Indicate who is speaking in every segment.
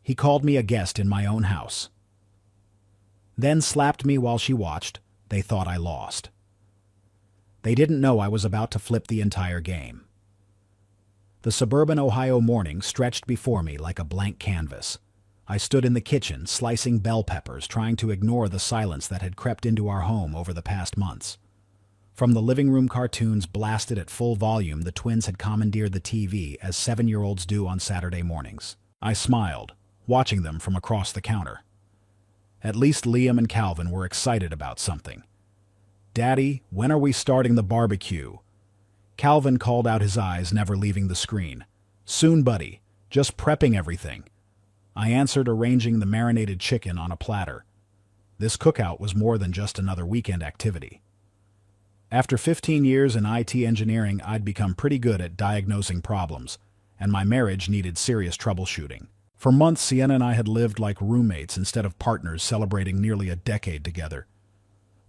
Speaker 1: He called me a guest in my own house. Then slapped me while she watched. They thought I lost. They didn't know I was about to flip the entire game. The suburban Ohio morning stretched before me like a blank canvas. I stood in the kitchen, slicing bell peppers, trying to ignore the silence that had crept into our home over the past months. From the living room cartoons blasted at full volume, the twins had commandeered the TV as 7-year-olds do on Saturday mornings. I smiled, watching them from across the counter. At least Liam and Calvin were excited about something. "Daddy, when are we starting the barbecue?" Calvin called out, his eyes never leaving the screen. "Soon, buddy. Just prepping everything." I answered, arranging the marinated chicken on a platter. This cookout was more than just another weekend activity. After 15 years in IT engineering, I'd become pretty good at diagnosing problems, and my marriage needed serious troubleshooting. For months, Sienna and I had lived like roommates instead of partners, celebrating nearly a decade together.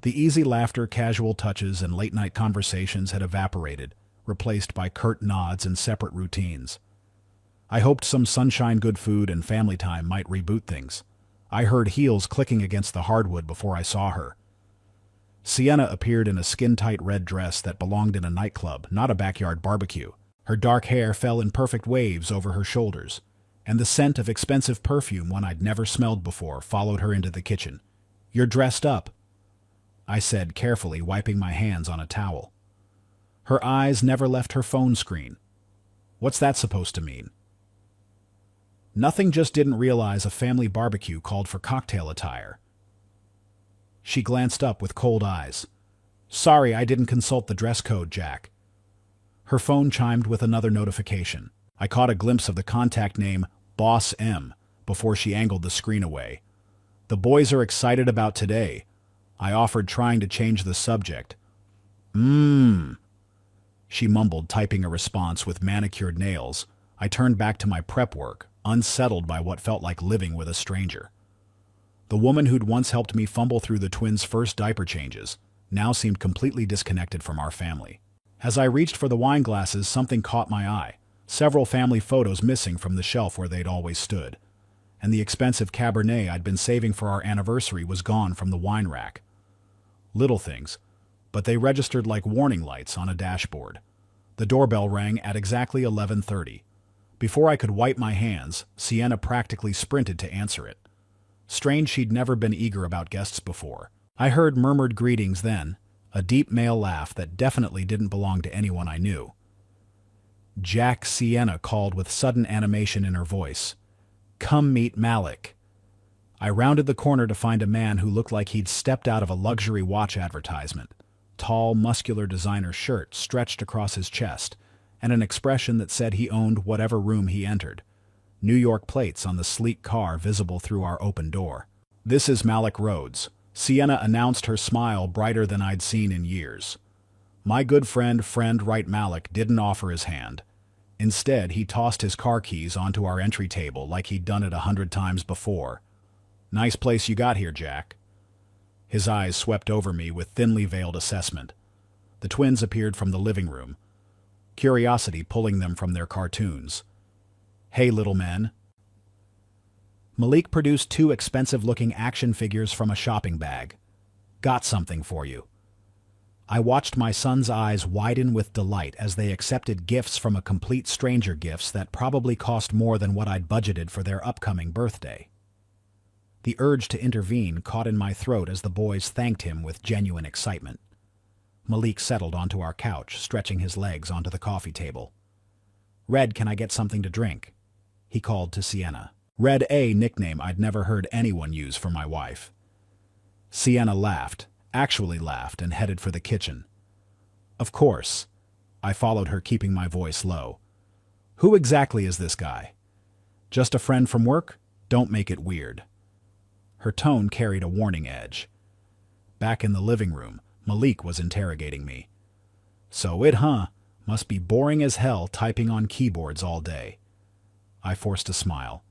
Speaker 1: The easy laughter, casual touches, and late-night conversations had evaporated, replaced by curt nods and separate routines. I hoped some sunshine, good food, and family time might reboot things. I heard heels clicking against the hardwood before I saw her. Sienna appeared in a skin-tight red dress that belonged in a nightclub, not a backyard barbecue. Her dark hair fell in perfect waves over her shoulders, and the scent of expensive perfume, one I'd never smelled before, followed her into the kitchen. "You're dressed up," I said, carefully wiping my hands on a towel. Her eyes never left her phone screen. "What's that supposed to mean?" "Nothing, just didn't realize a family barbecue called for cocktail attire." She glanced up with cold eyes. "Sorry, I didn't consult the dress code, Jack." Her phone chimed with another notification. I caught a glimpse of the contact name, Boss M, before she angled the screen away. "The boys are excited about today," I offered, trying to change the subject. She mumbled, typing a response with manicured nails. I turned back to my prep work, unsettled by what felt like living with a stranger. The woman who'd once helped me fumble through the twins' first diaper changes now seemed completely disconnected from our family. As I reached for the wine glasses, something caught my eye. Several family photos missing from the shelf where they'd always stood, and the expensive Cabernet I'd been saving for our anniversary was gone from the wine rack. Little things, but they registered like warning lights on a dashboard. The doorbell rang at exactly 11:30. Before I could wipe my hands, Sienna practically sprinted to answer it. Strange she'd never been eager about guests before. I heard murmured greetings then, a deep male laugh that definitely didn't belong to anyone I knew. "Jack," Sienna called with sudden animation in her voice. "Come meet Malik." I rounded the corner to find a man who looked like he'd stepped out of a luxury watch advertisement. Tall, muscular designer shirt stretched across his chest, and an expression that said he owned whatever room he entered. New York plates on the sleek car visible through our open door. "This is Malik Rhodes," Sienna announced, her smile brighter than I'd seen in years. My good friend Wright Malik didn't offer his hand. Instead, he tossed his car keys onto our entry table like he'd done it 100 times before. "Nice place you got here, Jack." His eyes swept over me with thinly veiled assessment. The twins appeared from the living room, curiosity pulling them from their cartoons. "Hey, little men." Malik produced 2 expensive-looking action figures from a shopping bag. "Got something for you." I watched my son's eyes widen with delight as they accepted gifts from a complete stranger, gifts that probably cost more than what I'd budgeted for their upcoming birthday. The urge to intervene caught in my throat as the boys thanked him with genuine excitement. Malik settled onto our couch, stretching his legs onto the coffee table. "Red, can I get something to drink?" he called to Sienna. Red, a nickname I'd never heard anyone use for my wife. Sienna laughed, actually laughed, and headed for the kitchen. "Of course." I followed her, keeping my voice low. "Who exactly is this guy? Just a friend from work? Don't make it weird." Her tone carried a warning edge. Back in the living room, Malik was interrogating me. "So it, huh? Must be boring as hell typing on keyboards all day." I forced a smile.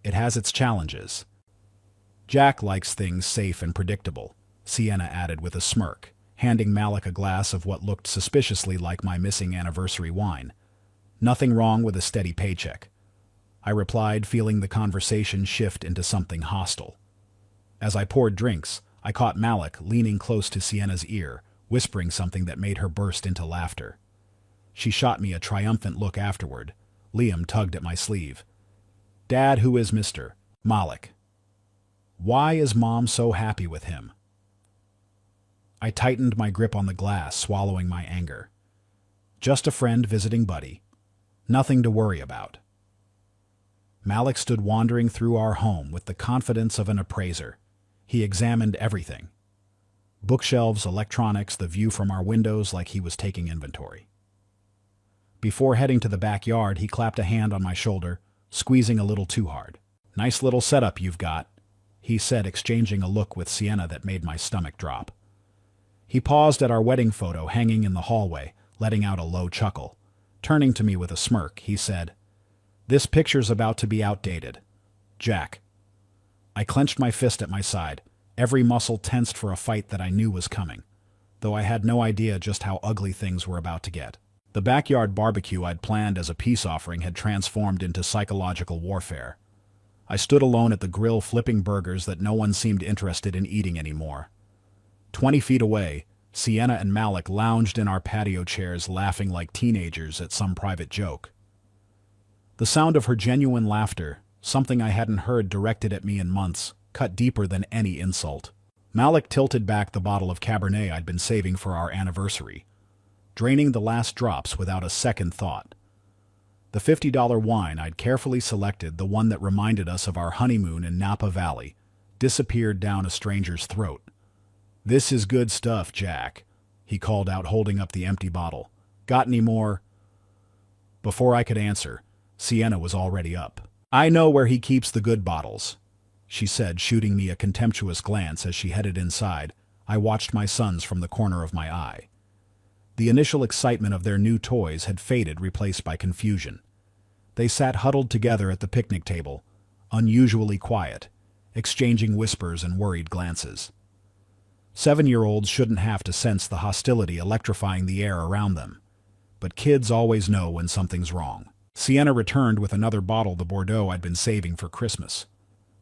Speaker 1: "It has its challenges." "Jack likes things safe and predictable," Sienna added with a smirk, handing Malik a glass of what looked suspiciously like my missing anniversary wine. "Nothing wrong with a steady paycheck." I replied, feeling the conversation shift into something hostile. As I poured drinks, I caught Malik leaning close to Sienna's ear, whispering something that made her burst into laughter. She shot me a triumphant look afterward. Liam tugged at my sleeve. "Dad, who is Mr. Malik? Why is Mom so happy with him?" I tightened my grip on the glass, swallowing my anger. Just a friend visiting Buddy. Nothing to worry about. Malik stood wandering through our home with the confidence of an appraiser. He examined everything. Bookshelves, electronics, the view from our windows, like he was taking inventory. Before heading to the backyard, he clapped a hand on my shoulder, squeezing a little too hard. "Nice little setup you've got," he said, exchanging a look with Sienna that made my stomach drop. He paused at our wedding photo hanging in the hallway, letting out a low chuckle. Turning to me with a smirk, he said, "This picture's about to be outdated. Jack." I clenched my fist at my side, every muscle tensed for a fight that I knew was coming, though I had no idea just how ugly things were about to get. The backyard barbecue I'd planned as a peace offering had transformed into psychological warfare. I stood alone at the grill flipping burgers that no one seemed interested in eating anymore. 20 feet away, Sienna and Malik lounged in our patio chairs, laughing like teenagers at some private joke. The sound of her genuine laughter, something I hadn't heard directed at me in months, cut deeper than any insult. Malik tilted back the bottle of Cabernet I'd been saving for our anniversary, draining the last drops without a second thought. The $50 wine I'd carefully selected, the one that reminded us of our honeymoon in Napa Valley, disappeared down a stranger's throat. "This is good stuff, Jack," he called out, holding up the empty bottle. "Got any more?" Before I could answer, Sienna was already up. "I know where he keeps the good bottles," she said, shooting me a contemptuous glance as she headed inside. I watched my sons from the corner of my eye. The initial excitement of their new toys had faded, replaced by confusion. They sat huddled together at the picnic table, unusually quiet, exchanging whispers and worried glances. 7-year-olds shouldn't have to sense the hostility electrifying the air around them, but kids always know when something's wrong. Sienna returned with another bottle, the Bordeaux I'd been saving for Christmas.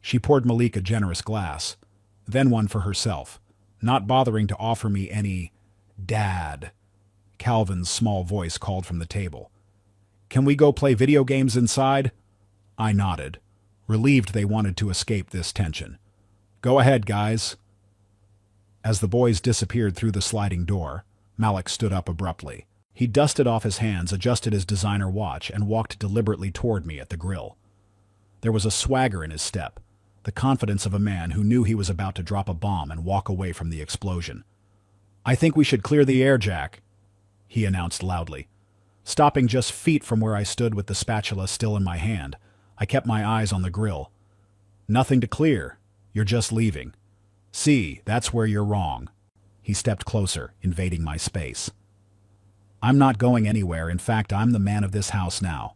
Speaker 1: She poured Malik a generous glass, then one for herself, not bothering to offer me any. "Dad," Calvin's small voice called from the table. "Can we go play video games inside?" I nodded, relieved they wanted to escape this tension. "Go ahead, guys." As the boys disappeared through the sliding door, Malik stood up abruptly. He dusted off his hands, adjusted his designer watch, and walked deliberately toward me at the grill. There was a swagger in his step, the confidence of a man who knew he was about to drop a bomb and walk away from the explosion. "I think we should clear the air, Jack," he announced loudly. Stopping just feet from where I stood with the spatula still in my hand, I kept my eyes on the grill. "Nothing to clear. You're just leaving." "See, that's where you're wrong." He stepped closer, invading my space. "I'm not going anywhere. In fact, I'm the man of this house now."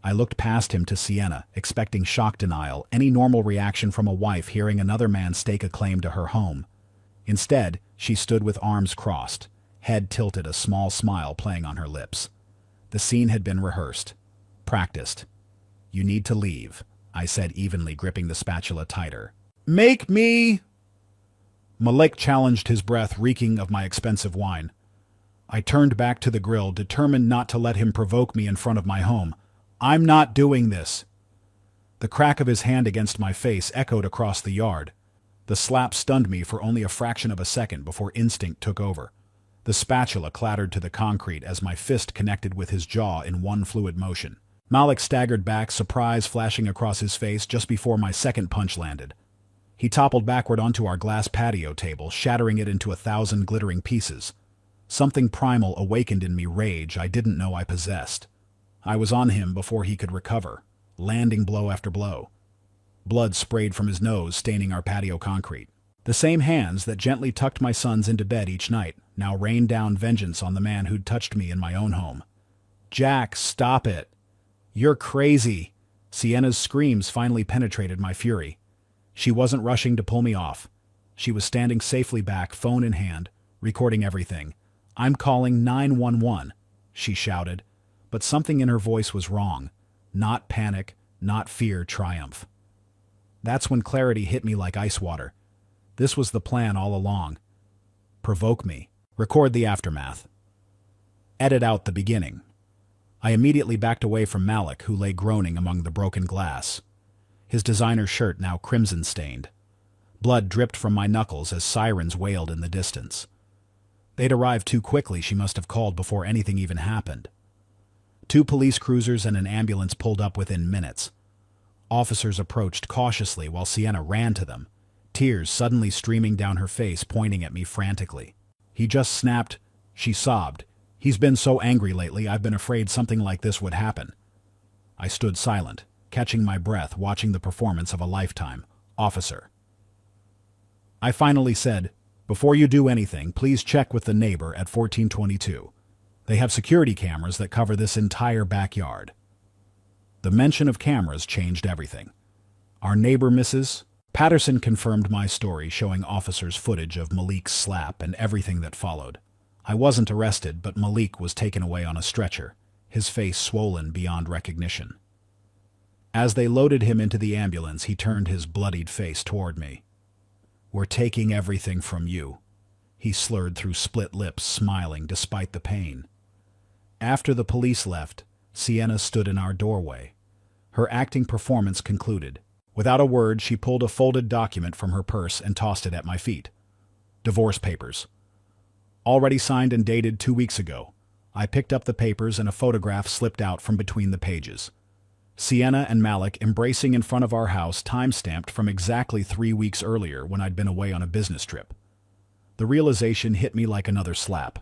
Speaker 1: I looked past him to Sienna, expecting shock denial, any normal reaction from a wife hearing another man stake a claim to her home. Instead, she stood with arms crossed, head tilted, a small smile playing on her lips. The scene had been rehearsed, practiced. "You need to leave," I said evenly, gripping the spatula tighter. "Make me!" Malik challenged, his breath reeking of my expensive wine. I turned back to the grill, determined not to let him provoke me in front of my home. "I'm not doing this." The crack of his hand against my face echoed across the yard. The slap stunned me for only a fraction of a second before instinct took over. The spatula clattered to the concrete as my fist connected with his jaw in one fluid motion. Malik staggered back, surprise flashing across his face just before my second punch landed. He toppled backward onto our glass patio table, shattering it into 1,000 glittering pieces. Something primal awakened in me, rage I didn't know I possessed. I was on him before he could recover, landing blow after blow. Blood sprayed from his nose, staining our patio concrete. The same hands that gently tucked my sons into bed each night now rained down vengeance on the man who'd touched me in my own home. "Jack, stop it. You're crazy." Sienna's screams finally penetrated my fury. She wasn't rushing to pull me off. She was standing safely back, phone in hand, recording everything. "I'm calling 911, she shouted, but something in her voice was wrong. Not panic, not fear triumph. That's when clarity hit me like ice water. This was the plan all along. Provoke me. Record the aftermath. Edit out the beginning. I immediately backed away from Malik, who lay groaning among the broken glass. His designer shirt now crimson-stained. Blood dripped from my knuckles as sirens wailed in the distance. They'd arrived too quickly. She must have called before anything even happened. 2 police cruisers and an ambulance pulled up within minutes. Officers approached cautiously while Sienna ran to them, tears suddenly streaming down her face, pointing at me frantically. "He just snapped," she sobbed. "He's been so angry lately, I've been afraid something like this would happen." I stood silent, catching my breath, watching the performance of a lifetime. "Officer," I finally said, "before you do anything, please check with the neighbor at 1422. They have security cameras that cover this entire backyard." The mention of cameras changed everything. Our neighbor, Mrs. Patterson, confirmed my story, showing officers footage of Malik's slap and everything that followed. I wasn't arrested, but Malik was taken away on a stretcher, his face swollen beyond recognition. As they loaded him into the ambulance, he turned his bloodied face toward me. "We're taking everything from you," he slurred through split lips, smiling despite the pain. After the police left, Sienna stood in our doorway. Her acting performance concluded. Without a word, she pulled a folded document from her purse and tossed it at my feet. "Divorce papers. Already signed and dated 2 weeks ago." I picked up the papers and a photograph slipped out from between the pages. Sienna and Malik embracing in front of our house, time-stamped from exactly 3 weeks earlier when I'd been away on a business trip. The realization hit me like another slap.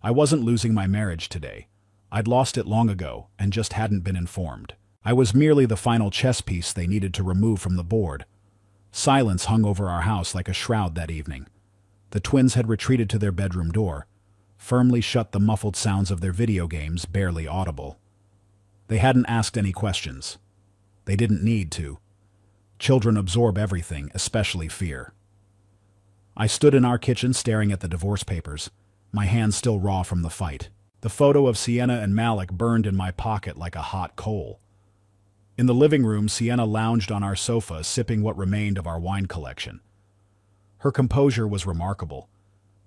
Speaker 1: I wasn't losing my marriage today. I'd lost it long ago and just hadn't been informed. I was merely the final chess piece they needed to remove from the board. Silence hung over our house like a shroud that evening. The twins had retreated to their bedroom door, firmly shut, the muffled sounds of their video games barely audible. They hadn't asked any questions. They didn't need to. Children absorb everything, especially fear. I stood in our kitchen staring at the divorce papers, my hands still raw from the fight. The photo of Sienna and Malik burned in my pocket like a hot coal. In the living room, Sienna lounged on our sofa, sipping what remained of our wine collection. Her composure was remarkable.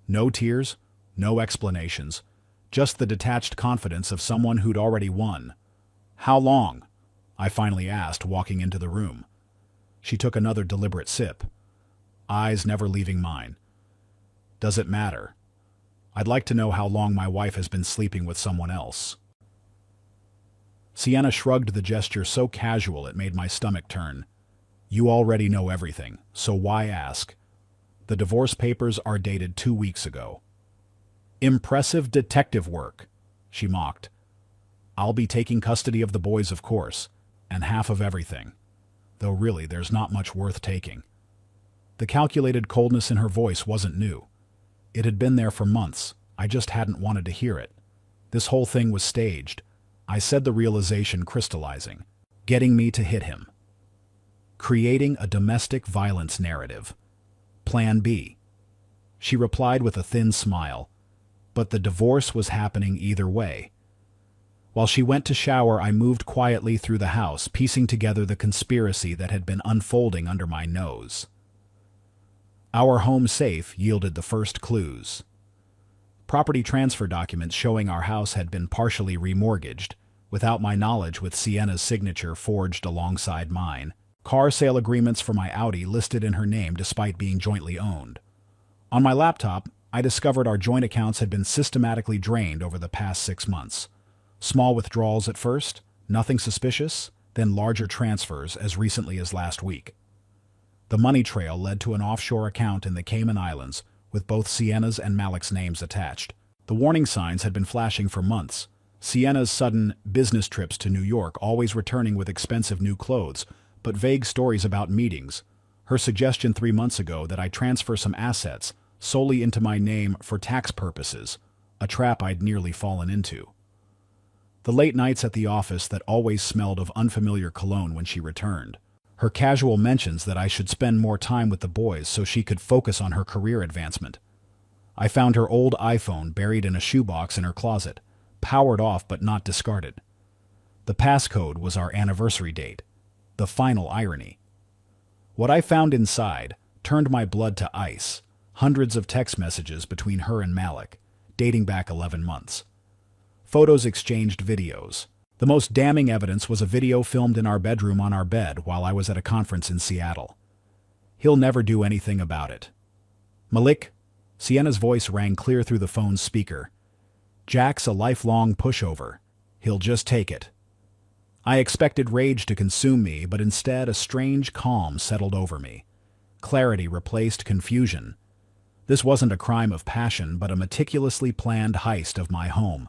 Speaker 1: No tears, no explanations, just the detached confidence of someone who'd already won. "How long?" I finally asked, walking into the room. She took another deliberate sip, eyes never leaving mine. "Does it matter? I'd like to know how long my wife has been sleeping with someone else." Sienna shrugged, the gesture so casual it made my stomach turn. "You already know everything, so why ask? The divorce papers are dated 2 weeks ago." "Impressive detective work," she mocked. "I'll be taking custody of the boys, of course, and half of everything. Though really, there's not much worth taking." The calculated coldness in her voice wasn't new. It had been there for months. I just hadn't wanted to hear it. This whole thing was staged. I said, the realization crystallizing, getting me to hit him. Creating a domestic violence narrative. Plan B. She replied with a thin smile. But the divorce was happening either way. While she went to shower, I moved quietly through the house, piecing together the conspiracy that had been unfolding under my nose. Our home safe yielded the first clues. Property transfer documents showing our house had been partially remortgaged, without my knowledge, with Sienna's signature forged alongside mine. Car sale agreements for my Audi listed in her name despite being jointly owned. On my laptop, I discovered our joint accounts had been systematically drained over the past 6 months. Small withdrawals at first, nothing suspicious, then larger transfers as recently as last week. The money trail led to an offshore account in the Cayman Islands, with both Sienna's and Malik's names attached. The warning signs had been flashing for months. Sienna's sudden business trips to New York, always returning with expensive new clothes, but vague stories about meetings. Her suggestion 3 months ago that I transfer some assets solely into my name for tax purposes, a trap I'd nearly fallen into. The late nights at the office that always smelled of unfamiliar cologne when she returned. Her casual mentions that I should spend more time with the boys so she could focus on her career advancement. I found her old iPhone buried in a shoebox in her closet, powered off but not discarded. The passcode was our anniversary date, the final irony. What I found inside turned my blood to ice. Hundreds of text messages between her and Malik, dating back 11 months. Photos exchanged, videos. The most damning evidence was a video filmed in our bedroom on our bed while I was at a conference in Seattle. He'll never do anything about it. Malik, Sienna's voice rang clear through the phone's speaker. Jack's a lifelong pushover. He'll just take it. I expected rage to consume me, but instead a strange calm settled over me. Clarity replaced confusion. This wasn't a crime of passion, but a meticulously planned heist of my home,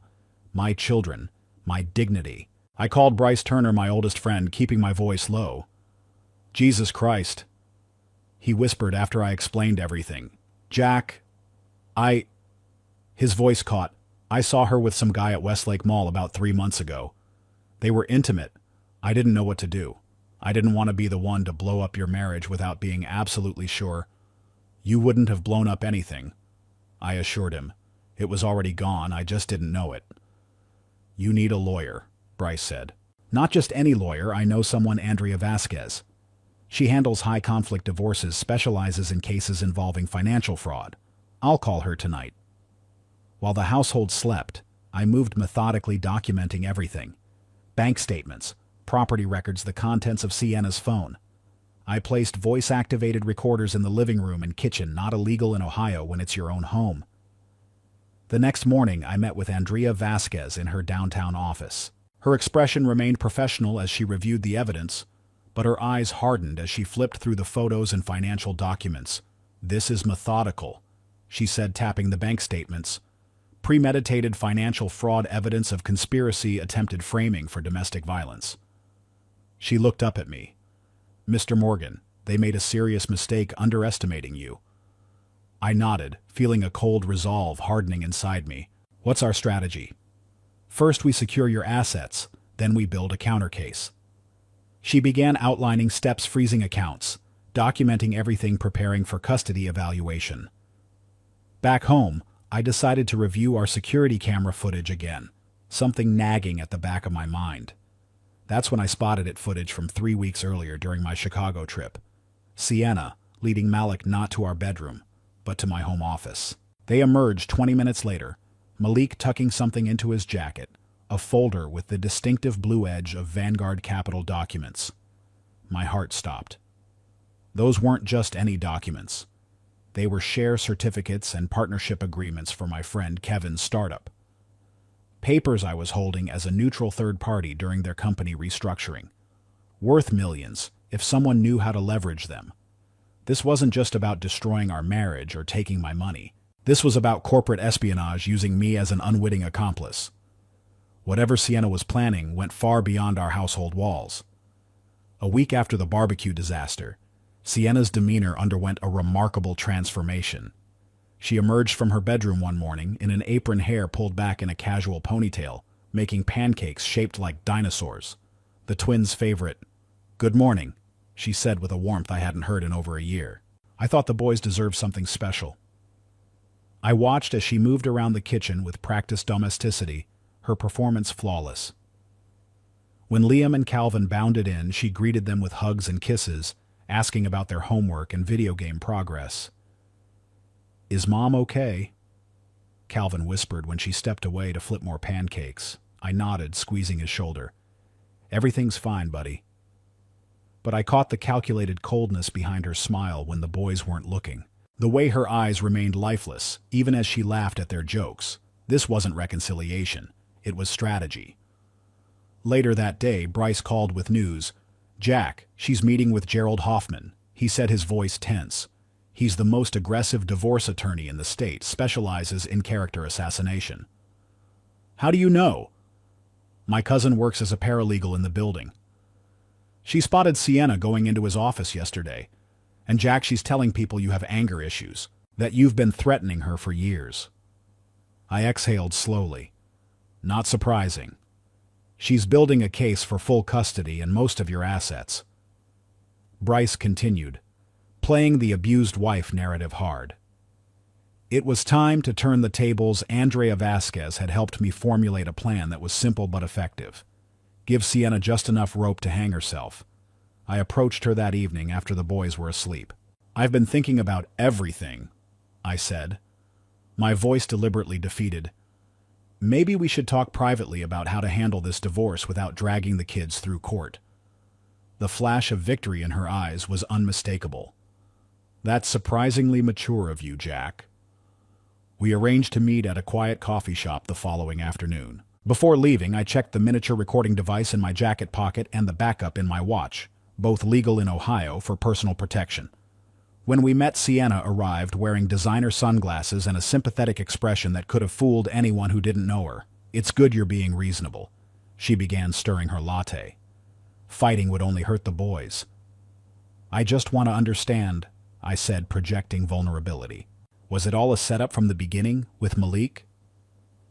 Speaker 1: my children, my dignity. I called Bryce Turner, my oldest friend, keeping my voice low. Jesus Christ, he whispered after I explained everything. Jack, His voice caught. I saw her with some guy at Westlake Mall about 3 months ago. They were intimate. I didn't know what to do. I didn't want to be the one to blow up your marriage without being absolutely sure. You wouldn't have blown up anything, I assured him. It was already gone, I just didn't know it. You need a lawyer, Bryce said. Not just any lawyer, I know someone, Andrea Vasquez. She handles high-conflict divorces, specializes in cases involving financial fraud. I'll call her tonight. While the household slept, I moved methodically, documenting everything. Bank statements, property records, the contents of Sienna's phone. I placed voice-activated recorders in the living room and kitchen, not illegal in Ohio when it's your own home. The next morning, I met with Andrea Vasquez in her downtown office. Her expression remained professional as she reviewed the evidence, but her eyes hardened as she flipped through the photos and financial documents. This is methodical, she said, tapping the bank statements. Premeditated financial fraud, evidence of conspiracy, attempted framing for domestic violence. She looked up at me. Mr. Morgan, they made a serious mistake underestimating you. I nodded, feeling a cold resolve hardening inside me. What's our strategy? First, we secure your assets, then we build a countercase. She began outlining steps: freezing accounts, documenting everything, preparing for custody evaluation. Back home, I decided to review our security camera footage again, something nagging at the back of my mind. That's when I spotted it, footage from 3 weeks earlier during my Chicago trip. Sienna leading Malik not to our bedroom, but to my home office. They emerged 20 minutes later, Malik tucking something into his jacket, a folder with the distinctive blue edge of Vanguard Capital documents. My heart stopped. Those weren't just any documents. They were share certificates and partnership agreements for my friend Kevin's startup. Papers I was holding as a neutral third party during their company restructuring. Worth millions if someone knew how to leverage them. This wasn't just about destroying our marriage or taking my money. This was about corporate espionage, using me as an unwitting accomplice. Whatever Sienna was planning went far beyond our household walls. A week after the barbecue disaster, Sienna's demeanor underwent a remarkable transformation. She emerged from her bedroom one morning in an apron, hair pulled back in a casual ponytail, making pancakes shaped like dinosaurs. The twins' favorite. "Good morning," she said with a warmth I hadn't heard in over a year. I thought the boys deserved something special. I watched as she moved around the kitchen with practiced domesticity, her performance flawless. When Liam and Calvin bounded in, she greeted them with hugs and kisses, asking about their homework and video game progress. "Is Mom okay?" Calvin whispered when she stepped away to flip more pancakes. I nodded, squeezing his shoulder. "Everything's fine, buddy." But I caught the calculated coldness behind her smile when the boys weren't looking. The way her eyes remained lifeless, even as she laughed at their jokes. This wasn't reconciliation. It was strategy. Later that day, Bryce called with news. "Jack, she's meeting with Gerald Hoffman," he said, his voice tense. "He's the most aggressive divorce attorney in the state, specializes in character assassination." "How do you know?" "My cousin works as a paralegal in the building. She spotted Sienna going into his office yesterday. And Jack, she's telling people you have anger issues, that you've been threatening her for years." I exhaled slowly. "Not surprising. She's building a case for full custody and most of your assets." Bryce continued, playing the abused wife narrative hard. It was time to turn the tables. Andrea Vasquez had helped me formulate a plan that was simple but effective. Give Sienna just enough rope to hang herself. I approached her that evening after the boys were asleep. "I've been thinking about everything," I said, my voice deliberately defeated. "Maybe we should talk privately about how to handle this divorce without dragging the kids through court." The flash of victory in her eyes was unmistakable. "That's surprisingly mature of you, Jack." We arranged to meet at a quiet coffee shop the following afternoon. Before leaving, I checked the miniature recording device in my jacket pocket and the backup in my watch, both legal in Ohio for personal protection. When we met, Sienna arrived wearing designer sunglasses and a sympathetic expression that could have fooled anyone who didn't know her. "It's good you're being reasonable." She began stirring her latte. "Fighting would only hurt the boys." "I just want to understand," I said, projecting vulnerability. "Was it all a setup from the beginning, with Malik?"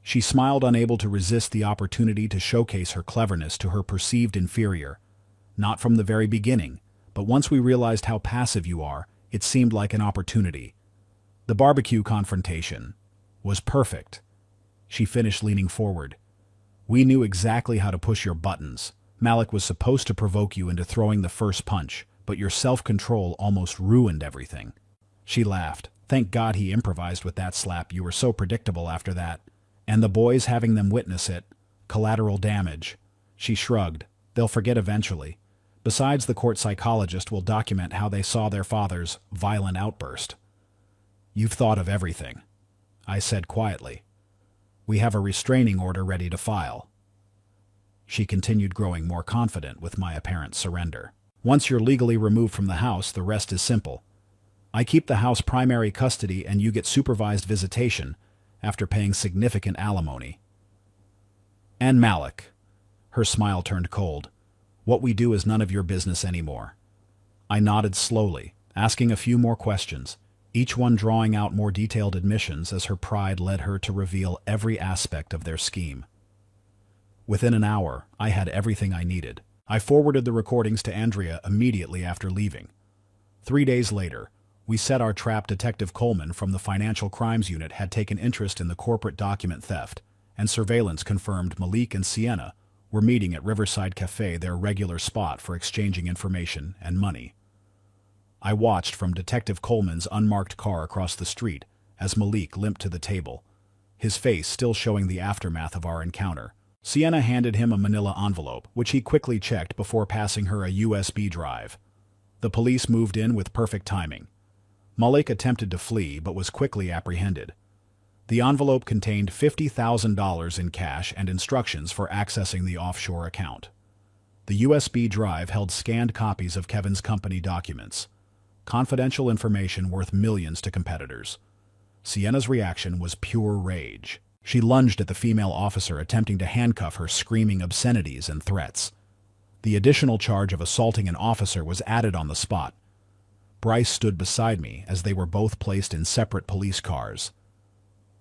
Speaker 1: She smiled, unable to resist the opportunity to showcase her cleverness to her perceived inferior. "Not from the very beginning, but once we realized how passive you are, it seemed like an opportunity. The barbecue confrontation was perfect." She finished, leaning forward. "We knew exactly how to push your buttons. Malik was supposed to provoke you into throwing the first punch, but your self-control almost ruined everything." She laughed. "Thank God he improvised with that slap. You were so predictable after that. And the boys, having them witness it, collateral damage." She shrugged. "They'll forget eventually. Besides, the court psychologist will document how they saw their father's violent outburst." "You've thought of everything," I said quietly. "We have a restraining order ready to file." She continued, growing more confident with my apparent surrender. "Once you're legally removed from the house, the rest is simple. I keep the house primary custody and you get supervised visitation after paying significant alimony." "And Malik." Her smile turned cold. "What we do is none of your business anymore." I nodded slowly, asking a few more questions, each one drawing out more detailed admissions as her pride led her to reveal every aspect of their scheme. Within an hour, I had everything I needed. I forwarded the recordings to Andrea immediately after leaving. 3 days later, we set our trap. Detective Coleman from the Financial Crimes Unit had taken interest in the corporate document theft, and surveillance confirmed Malik and Sienna were meeting at Riverside Cafe, their regular spot for exchanging information and money. I watched from Detective Coleman's unmarked car across the street as Malik limped to the table, his face still showing the aftermath of our encounter. Sienna handed him a manila envelope, which he quickly checked before passing her a USB drive. The police moved in with perfect timing. Malik attempted to flee but was quickly apprehended. The envelope contained $50,000 in cash and instructions for accessing the offshore account. The USB drive held scanned copies of Kevin's company documents, confidential information worth millions to competitors. Sienna's reaction was pure rage. She lunged at the female officer, attempting to handcuff her, screaming obscenities and threats. The additional charge of assaulting an officer was added on the spot. Bryce stood beside me as they were both placed in separate police cars.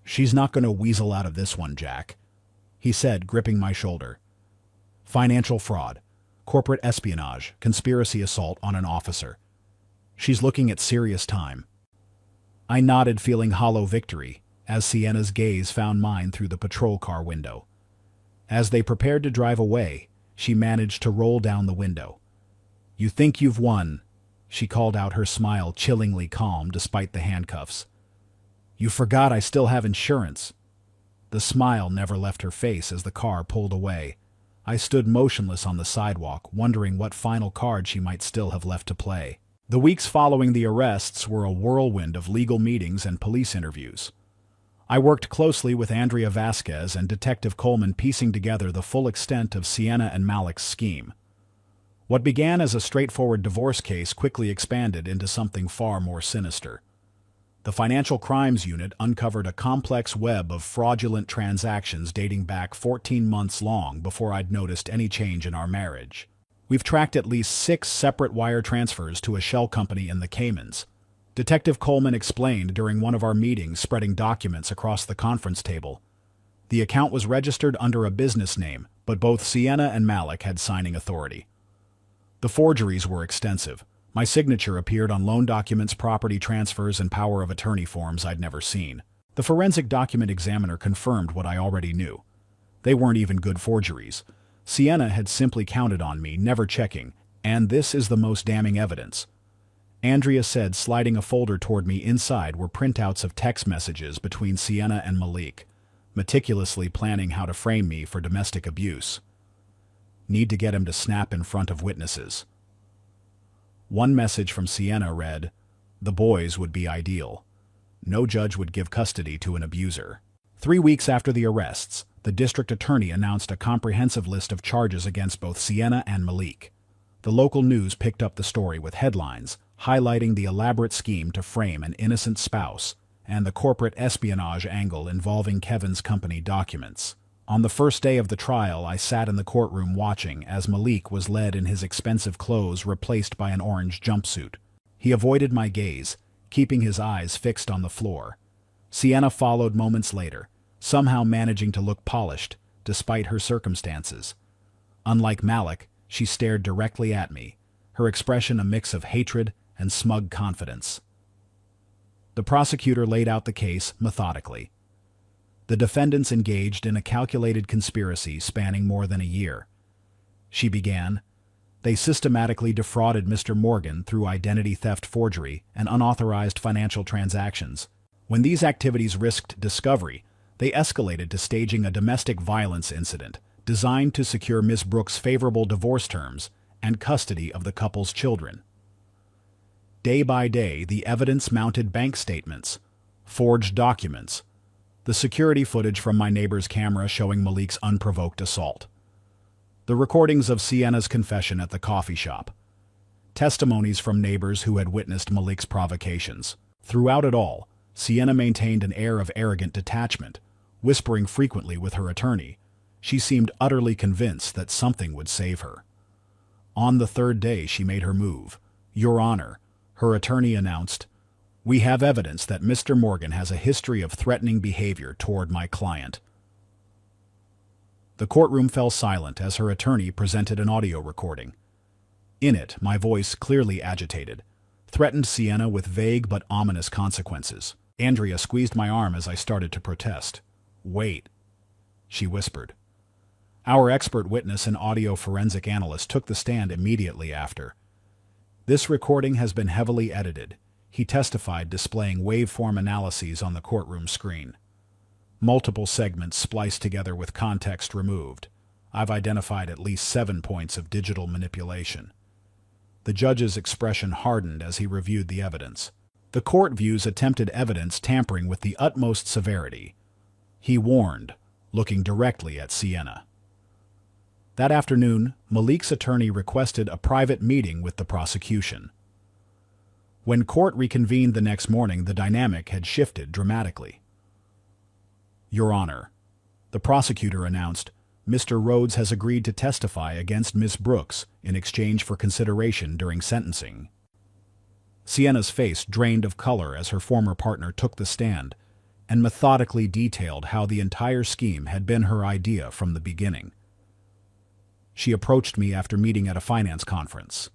Speaker 1: "She's not going to weasel out of this one, Jack," he said, gripping my shoulder. "Financial fraud, corporate espionage, conspiracy assault on an officer. She's looking at serious time." I nodded, feeling hollow victory, as Sienna's gaze found mine through the patrol car window. As they prepared to drive away, she managed to roll down the window. "You think you've won," she called out, her smile chillingly calm despite the handcuffs. "You forgot I still have insurance." The smile never left her face as the car pulled away. I stood motionless on the sidewalk, wondering what final card she might still have left to play. The weeks following the arrests were a whirlwind of legal meetings and police interviews. I worked closely with Andrea Vasquez and Detective Coleman, piecing together the full extent of Sienna and Malik's scheme. What began as a straightforward divorce case quickly expanded into something far more sinister. The Financial Crimes Unit uncovered a complex web of fraudulent transactions dating back 14 months long before I'd noticed any change in our marriage. We've tracked at least 6 separate wire transfers to a shell company in the Caymans. Detective Coleman explained during one of our meetings, spreading documents across the conference table. The account was registered under a business name, but both Sienna and Malik had signing authority. The forgeries were extensive. My signature appeared on loan documents, property transfers, and power of attorney forms I'd never seen. The forensic document examiner confirmed what I already knew. They weren't even good forgeries. Sienna had simply counted on me, never checking, And this is the most damning evidence. Andrea said, sliding a folder toward me. Inside were printouts of text messages between Sienna and Malik, meticulously planning how to frame me for domestic abuse. Need to get him to snap in front of witnesses. One message from Sienna read, "The boys would be ideal. No judge would give custody to an abuser." 3 weeks after the arrests, the district attorney announced a comprehensive list of charges against both Sienna and Malik. The local news picked up the story with headlines highlighting the elaborate scheme to frame an innocent spouse and the corporate espionage angle involving Kevin's company documents. On the first day of the trial, I sat in the courtroom watching as Malik was led in his expensive clothes replaced by an orange jumpsuit. He avoided my gaze, keeping his eyes fixed on the floor. Sienna followed moments later, somehow managing to look polished despite her circumstances. Unlike Malik, she stared directly at me, her expression a mix of hatred and smug confidence. The prosecutor laid out the case methodically. The defendants engaged in a calculated conspiracy spanning more than a year. She began, "They systematically defrauded Mr. Morgan through identity theft, forgery, and unauthorized financial transactions. When these activities risked discovery, they escalated to staging a domestic violence incident designed to secure Ms. Brooks' favorable divorce terms and custody of the couple's children. Day by day, the evidence mounted: bank statements, forged documents, the security footage from my neighbor's camera showing Malik's unprovoked assault, the recordings of Sienna's confession at the coffee shop, testimonies from neighbors who had witnessed Malik's provocations. Throughout it all, Sienna maintained an air of arrogant detachment, whispering frequently with her attorney. She seemed utterly convinced that something would save her. On the third day, she made her move. "Your Honor," her attorney announced, "we have evidence that Mr. Morgan has a history of threatening behavior toward my client." The courtroom fell silent as her attorney presented an audio recording. In it, my voice, clearly agitated, threatened Sienna with vague but ominous consequences. Andrea squeezed my arm as I started to protest. "Wait," she whispered. Our expert witness and audio forensic analyst took the stand immediately after. "This recording has been heavily edited," he testified, displaying waveform analyses on the courtroom screen. "Multiple segments spliced together with context removed. I've identified at least 7 points of digital manipulation." The judge's expression hardened as he reviewed the evidence. "The court views attempted evidence tampering with the utmost severity," he warned, looking directly at Sienna. That afternoon, Malik's attorney requested a private meeting with the prosecution. When court reconvened the next morning, the dynamic had shifted dramatically. "Your Honor," the prosecutor announced, "Mr. Rhodes has agreed to testify against Miss Brooks in exchange for consideration during sentencing." Sienna's face drained of color as her former partner took the stand and methodically detailed how the entire scheme had been her idea from the beginning. She approached me after meeting at a finance conference.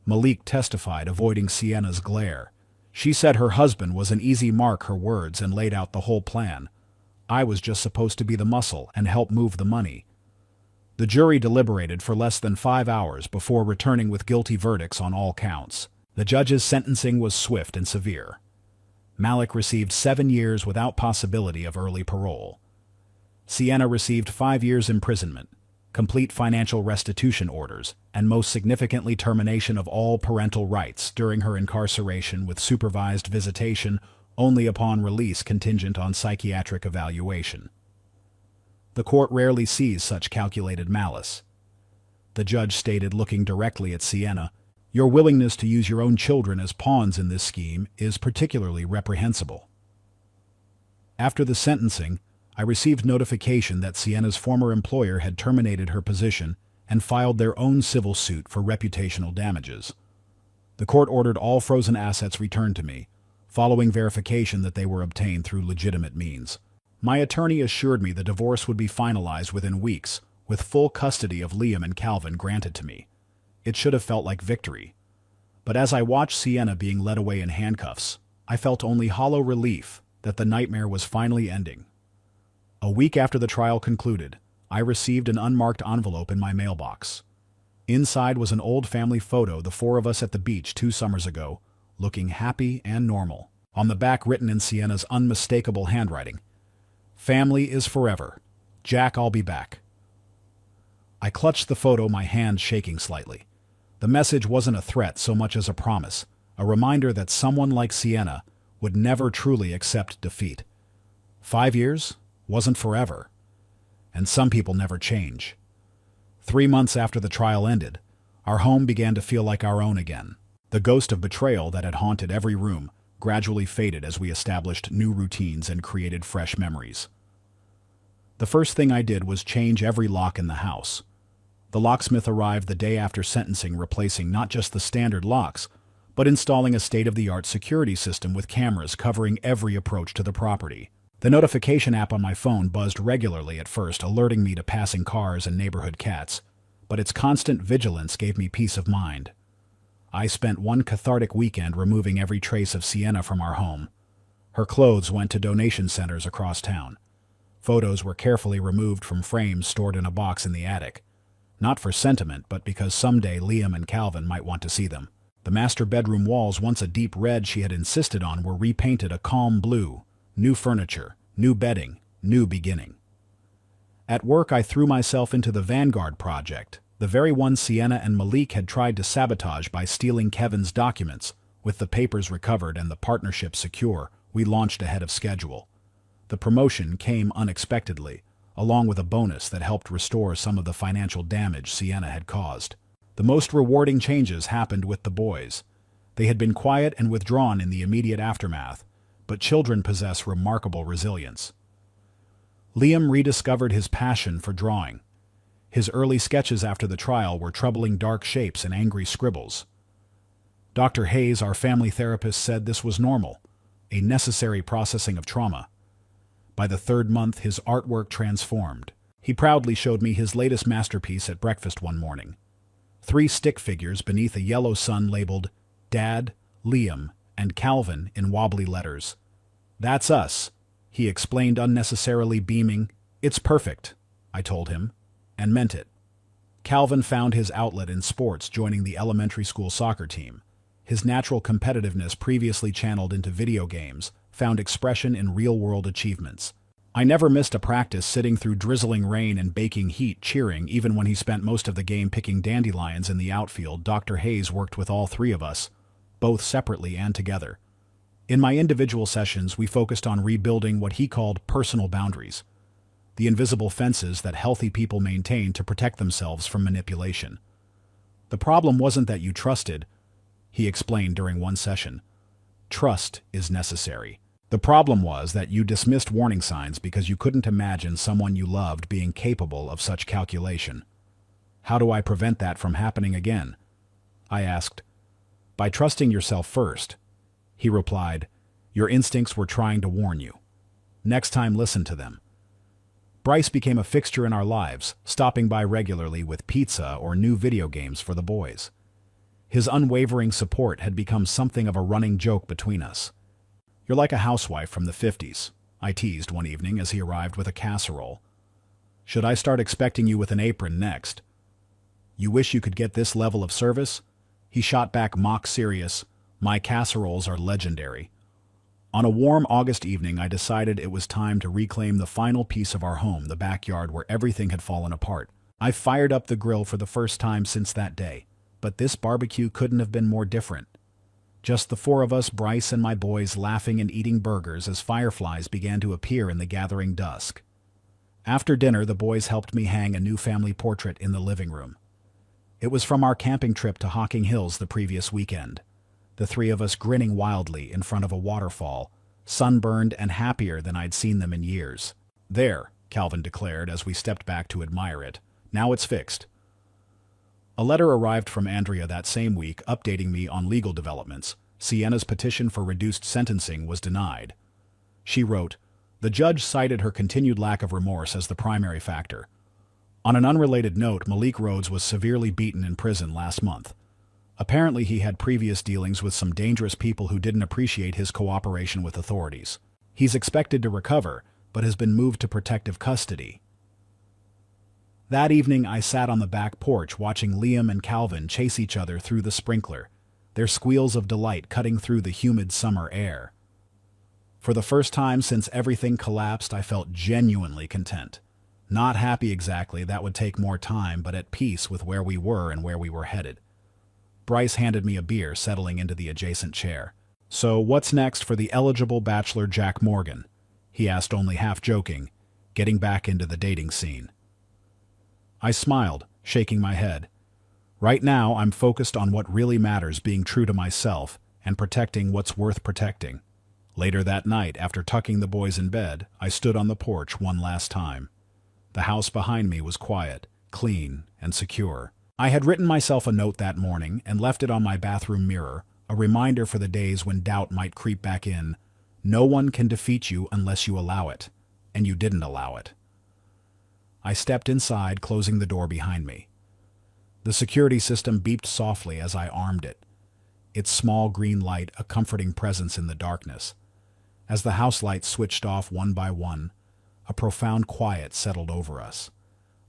Speaker 1: Malik testified, avoiding Sienna's glare. She said her husband was an easy mark, her words, and laid out the whole plan. I was just supposed to be the muscle and help move the money. The jury deliberated for less than 5 hours before returning with guilty verdicts on all counts. The judge's sentencing was swift and severe. Malik received 7 years without possibility of early parole. Sienna received 5 years imprisonment, complete financial restitution orders, and most significantly termination of all parental rights during her incarceration with supervised visitation only upon release contingent on psychiatric evaluation. The court rarely sees such calculated malice. The judge stated, looking directly at Sienna, "Your willingness to use your own children as pawns in this scheme is particularly reprehensible." After the sentencing, I received notification that Sienna's former employer had terminated her position and filed their own civil suit for reputational damages. The court ordered all frozen assets returned to me, following verification that they were obtained through legitimate means. My attorney assured me the divorce would be finalized within weeks, with full custody of Liam and Calvin granted to me. It should have felt like victory. But as I watched Sienna being led away in handcuffs, I felt only hollow relief that the nightmare was finally ending. A week after the trial concluded, I received an unmarked envelope in my mailbox. Inside was an old family photo, the four of us at the beach 2 summers ago, looking happy and normal. On the back, written in Sienna's unmistakable handwriting, "Family is forever. Jack, I'll be back." I clutched the photo, my hand shaking slightly. The message wasn't a threat so much as a promise, a reminder that someone like Sienna would never truly accept defeat. 5 years wasn't forever, and some people never change. 3 months after the trial ended, our home began to feel like our own again. The ghost of betrayal that had haunted every room gradually faded as we established new routines and created fresh memories. The first thing I did was change every lock in the house. The locksmith arrived the day after sentencing, replacing not just the standard locks, but installing a state-of-the-art security system with cameras covering every approach to the property. The notification app on my phone buzzed regularly at first, alerting me to passing cars and neighborhood cats, but its constant vigilance gave me peace of mind. I spent one cathartic weekend removing every trace of Sienna from our home. Her clothes went to donation centers across town. Photos were carefully removed from frames stored in a box in the attic. Not for sentiment, but because someday Liam and Calvin might want to see them. The master bedroom walls, once a deep red she had insisted on, were repainted a calm blue. New furniture, new bedding, new beginning. At work, I threw myself into the Vanguard project, the very one Sienna and Malik had tried to sabotage by stealing Kevin's documents. With the papers recovered and the partnership secure, we launched ahead of schedule. The promotion came unexpectedly, along with a bonus that helped restore some of the financial damage Sienna had caused. The most rewarding changes happened with the boys. They had been quiet and withdrawn in the immediate aftermath, but children possess remarkable resilience. Liam rediscovered his passion for drawing. His early sketches after the trial were troubling dark shapes and angry scribbles. Dr. Hayes, our family therapist, said this was normal, a necessary processing of trauma. By the 3rd month, his artwork transformed. He proudly showed me his latest masterpiece at breakfast one morning. 3 stick figures beneath a yellow sun labeled Dad, Liam, and Calvin in wobbly letters. "That's us," he explained, unnecessarily beaming. "It's perfect," I told him, and meant it. Calvin found his outlet in sports, joining the elementary school soccer team. His natural competitiveness, previously channeled into video games, found expression in real-world achievements. I never missed a practice, sitting through drizzling rain and baking heat, cheering, even when he spent most of the game picking dandelions in the outfield. Dr. Hayes worked with all 3 of us, both separately and together. In my individual sessions, we focused on rebuilding what he called personal boundaries, the invisible fences that healthy people maintain to protect themselves from manipulation. "The problem wasn't that you trusted," he explained during one session. "Trust is necessary. The problem was that you dismissed warning signs because you couldn't imagine someone you loved being capable of such calculation." "How do I prevent that from happening again?" I asked. "By trusting yourself first," he replied. "Your instincts were trying to warn you. Next time, listen to them." Bryce became a fixture in our lives, stopping by regularly with pizza or new video games for the boys. His unwavering support had become something of a running joke between us. "You're like a housewife from the 50s, I teased one evening as he arrived with a casserole. "Should I start expecting you with an apron next?" "You wish you could get this level of service?" He shot back, mock serious. "My casseroles are legendary." On a warm August evening, I decided it was time to reclaim the final piece of our home, the backyard where everything had fallen apart. I fired up the grill for the first time since that day, but this barbecue couldn't have been more different. Just the 4 of us, Bryce and my boys, laughing and eating burgers as fireflies began to appear in the gathering dusk. After dinner, the boys helped me hang a new family portrait in the living room. It was from our camping trip to Hocking Hills the previous weekend. The 3 of us grinning wildly in front of a waterfall, sunburned and happier than I'd seen them in years. "There," Calvin declared as we stepped back to admire it. "Now it's fixed." A letter arrived from Andrea that same week, updating me on legal developments. Sienna's petition for reduced sentencing was denied. She wrote, "The judge cited her continued lack of remorse as the primary factor." On an unrelated note, Malik Rhodes was severely beaten in prison last month. Apparently he had previous dealings with some dangerous people who didn't appreciate his cooperation with authorities. He's expected to recover, but has been moved to protective custody. That evening I sat on the back porch watching Liam and Calvin chase each other through the sprinkler, their squeals of delight cutting through the humid summer air. For the first time since everything collapsed, I felt genuinely content. Not happy exactly, that would take more time, but at peace with where we were and where we were headed. Bryce handed me a beer, settling into the adjacent chair. "So what's next for the eligible bachelor Jack Morgan?" he asked, only half joking, getting back into the dating scene. I smiled, shaking my head. Right now, I'm focused on what really matters, being true to myself and protecting what's worth protecting. Later that night, after tucking the boys in bed, I stood on the porch one last time. The house behind me was quiet, clean, and secure. I had written myself a note that morning and left it on my bathroom mirror, a reminder for the days when doubt might creep back in. No one can defeat you unless you allow it, and you didn't allow it. I stepped inside, closing the door behind me. The security system beeped softly as I armed it, its small green light a comforting presence in the darkness. As the house lights switched off one by one, a profound quiet settled over us,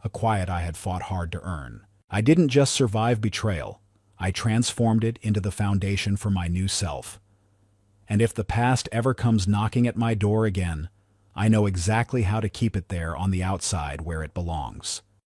Speaker 1: a quiet I had fought hard to earn. I didn't just survive betrayal, I transformed it into the foundation for my new self. And if the past ever comes knocking at my door again, I know exactly how to keep it there on the outside where it belongs.